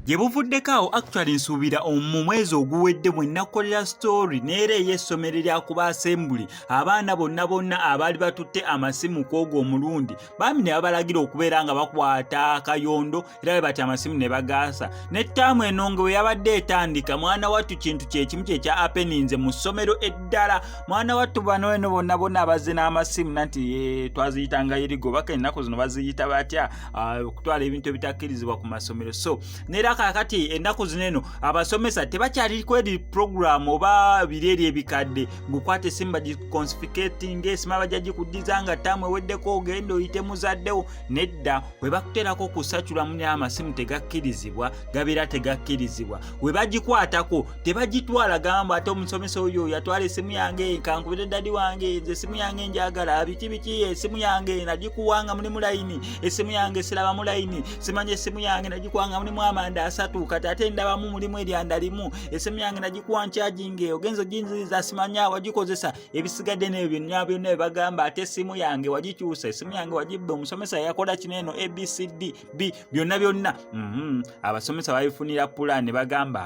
gye buvuddeko actually nsuubira mu mwezi oguwedde bwe nakolera story neera ey'essomero lyakuba assembly abaana bonna abaali batutte amasimu kwogwo omulundi bami ne babalagira okubeera nga bakwata akayondo era bwe bati amasimu ne bagaasa n'ettaamu enonge bwe yabadde etandika mwana wattu kintu kyekimu kyekya happeninze mu ssomero eddala mwana wattu bano eno bonna abazze n'amasimu nti twaziyitanga yirigo baka ennaku zino baziyita batya okutwala ebintu ebitakkirizibwa ku masomero so neera kakati ennaku zino eno abasomesa tebakyali kweri program oba bireeri ebikadde ngukwata essimu bagiconficating esimu abajagikuddiza nga ttaamu eweddeko ogenda oyite muzaddewo nedda we bakuterako kusaculamu n'amasimu tegakkirizibwa gabeera tegakkirizibwa we bagikwatako tebagitwala gamba ate omusomesa oyo yatwala essimu yange kankubire dadi wange nze essimu yange njagala biki essimu yange nagikuwanga mulimu layini essimu yange siraba mu layini simanye essimu yange nagikuwanga mulimu amanda asatu kati ate ndabamu mulimu eryanda limu essimu yange nagikuwa nkyajinge ogenzo jinziza simanya wagikozesa ebisigadde n'ebyo byonna bagamba ate essimu yange wagikyusa essimu yange wagibba omusomesa yakola kineno abcd b byonna abasomesa babifunira pula ne bagamba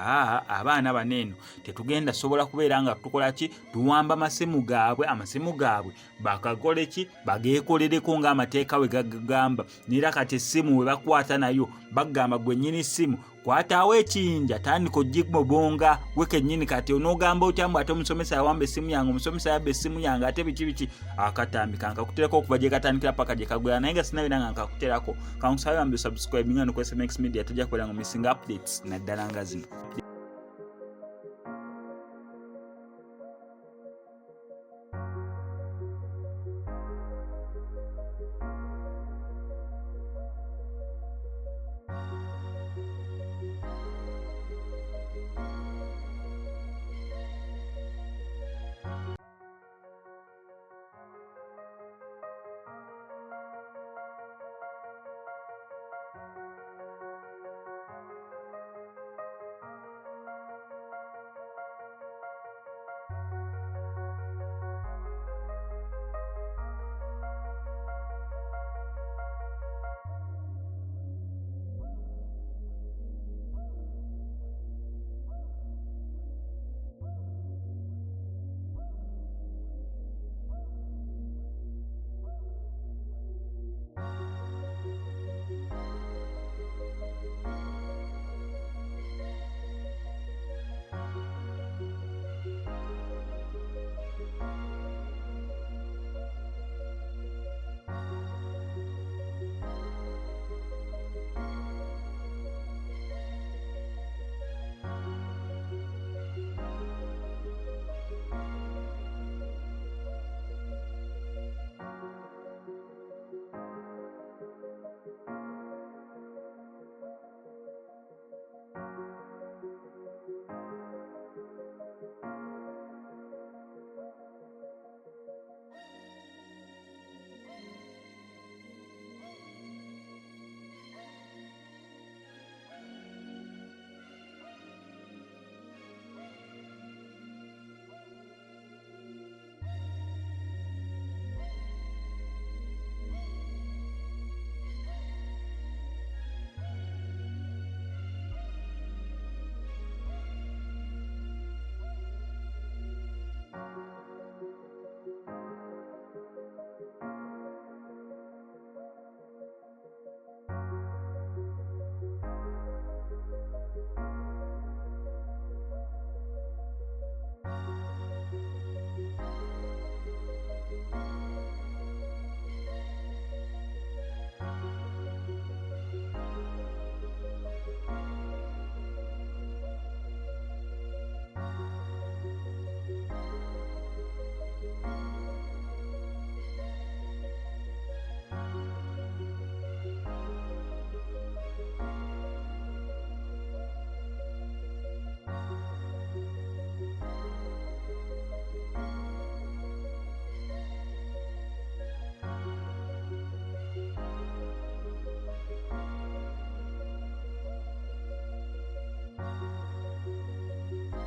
abaana baneno tetugenda sobola kubeera nga tukola ki tuwamba amasimu gaabwe bakakole ki bageekolereko ng'amateeka we gagamba neera kati essimu we bakwata nayo bagamba gwe nnyini essimu kwataawo ekiyinja tandika ogimubonga gwe kennyini kati onoogamba otyamu ate omusomesa yawamba essimu yange omusomesa yabba essimu yange ate biki akatambi kankakuterako okuva gye katandikira paka gye kagwera naye nga sinabira nga nkakuterako kankusaba bambi subscribe nga nokwesa Max Media tajja kubeera nga missing updates naddala nga zino.